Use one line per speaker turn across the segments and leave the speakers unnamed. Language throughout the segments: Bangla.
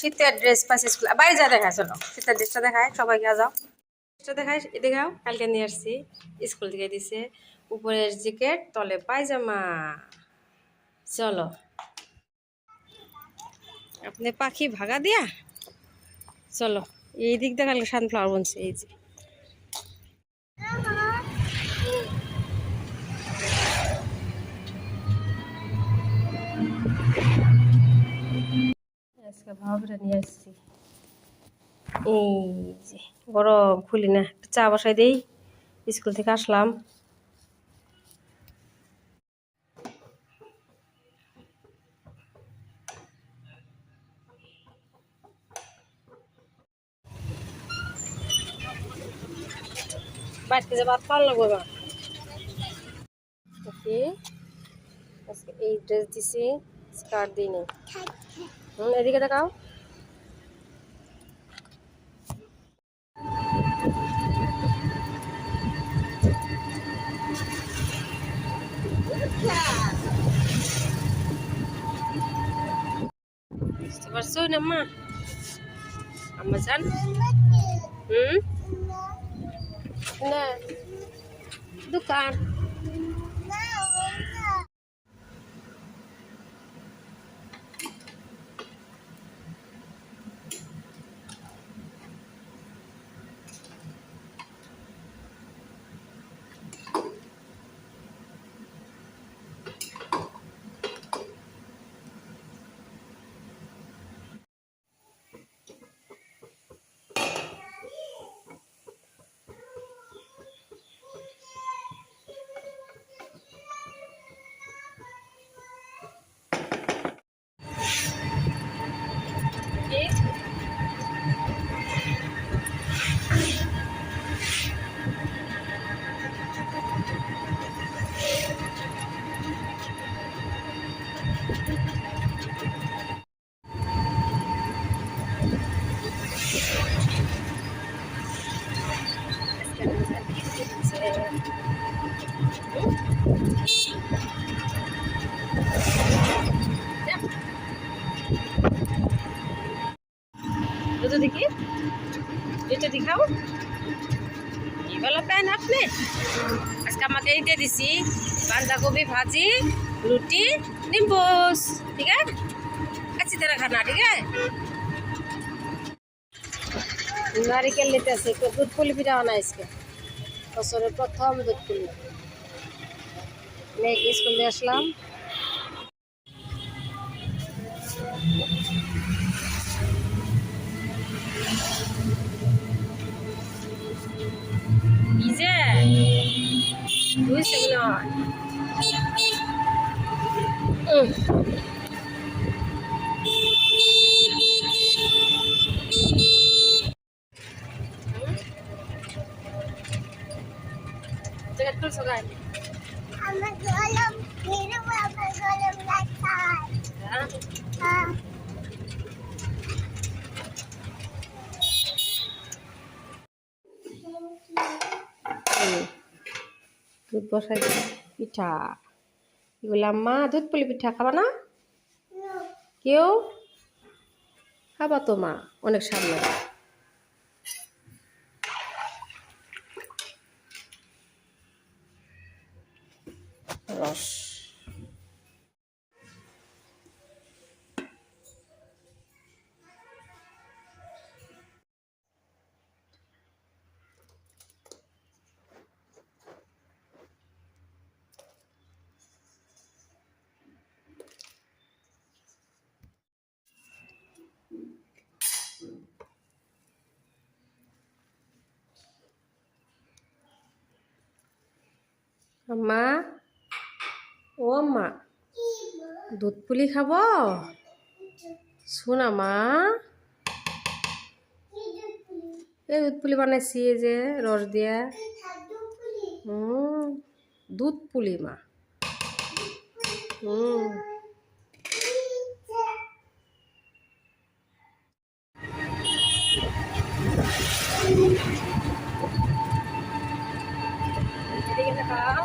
শীতের ড্রেস পাইছে স্কুল বাইরে যা দেখায় চলো শীতের ড্রেসটা দেখায় সবাইকে যাও ড্রেসটা দেখায় দেখাও কালকে নিয়ে আসছি স্কুল থেকে দিছে উপরের জ্যাকেট তলে পায়জামা চলো আপনি পাখি ভাগা দিয়া চলো এই দিক দেখালে সানফ্লাওয়ার বনছে এই যে আজকে ভাবটা নিয়ে আসছি এই যে গরম খুলি না চা বসাই দেই স্কুল থেকে আসলাম বাড়িতে যে ভাত খাওয়ার লাগবে মা ওকে আজকে এই ড্রেস দিছি স্কার্ট দিইনি এদিকে দেখাও বুঝতে পারছো না মা আম্মা জান না দোকান দুটো দেখি দুটো দেখাও কি ভালো প্যান আপনি আজকে আমাকে এই দিয়ে দিছি বাঁধাকপি ভাজি রুটি নিম্বুস ঠিক আছে अच्छी तरह खाना ठीक है नारिकेल लेते हैं दूध पुली भी रहना है इसके बसर प्रथम दूध पुली मैं स्कूल দিয়ে আসলাম ইজে দুই সেমিনার জ্যাকেট খুলছো গাই আমার গলম মেরে বাবার গলম লাগাই হ্যাঁ দুধ বসাই পিঠা এগুলো আম্মা দুধ পুলি পিঠা খাবা না কেউ খাবা তো মা অনেক সামনে রস আম্মা ও আম্মা দুধ পুলি খাব শোনা মা এই দুধ পুলি বানাইছি এই যে রস দিয়া দুধ পুলি মা এদিকে দেখাও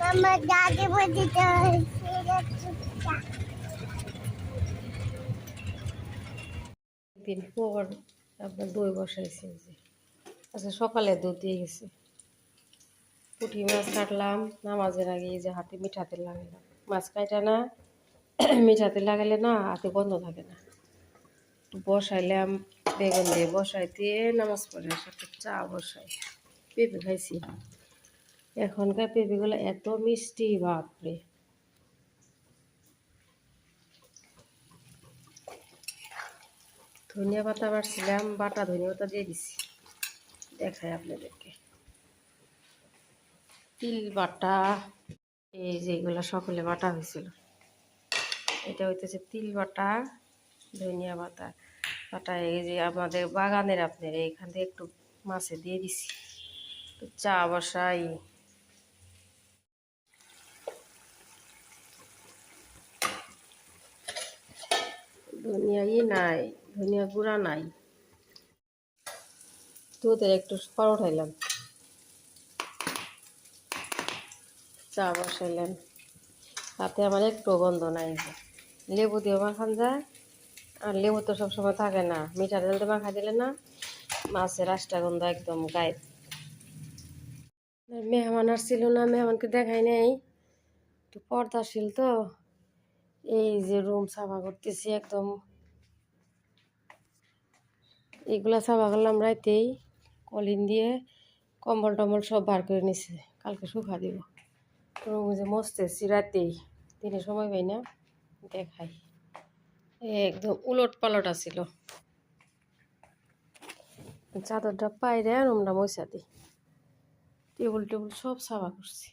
আমার দাদি বলতে
দিন পর আপনার দই বসাইছে এই যে। আচ্ছা সকালে দুধ দিয়ে গেছে। পুঁটি মাছ কাটলাম নামাজের আগে, এই যে হাতে মিঠা তেল লাগাইলাম। মাছ কাটা না মিঠা তেল লাগাইলে না হাতে গন্ধ থাকে না। একটু বসাইলাম বেগুন দিয়ে, বসাই দিয়ে নামাজ পড়ে সাথে চা বসাই। পেঁপে খাইছি। এখনকার পেঁপেগুলো এত মিষ্টি, বাপরে। ধনিয়া পাতা বাড়ছিলাম, বাটা ধনিয়া পাতা দিয়ে দিছি, দেখাই আপনাদেরকে। তিল বাটা, এই যে এগুলো সকলে বাটা হয়েছিল। এটা হইতেছে তিল বাটা, ধনিয়া পাতা বাটা। এই যে আমাদের বাগানের আপনার এইখান থেকে একটু মাছে দিয়ে দিছি। চা বসাই। ধনিয়া নাই, ধনিয়া গুঁড়া নাই। দুধে একটু পর উঠাইলাম, চা বসাইলাম। তাতে আমার একটু গন্ধ নাই। লেবু দিয়ে মাখান যায়, আর লেবু তো সবসময় থাকে না। মিঠা তেল দিয়ে মাখা দিলে না মাছের আষ্টা গন্ধ একদম গায়েব। মেহমান আসছিল না, মেহমানকে দেখাই নাই, একটু পর্দাশীল তো। এই যে রুম সাফা করতেছি একদম। এগুলা সাফা করলাম রাইতেই, কলিন দিয়ে কম্বল টম্বল সব বার করে নিছে, কালকে শুকা দিব। রুম যে মস্তেছি রাতেই, দিনে সময় পাই না, দেখাই। একদম উলট পালট আছিল। চাদরটা পাইরে রুমটা মশা দিই, টেবিল টেবিল সব সাফা করছি।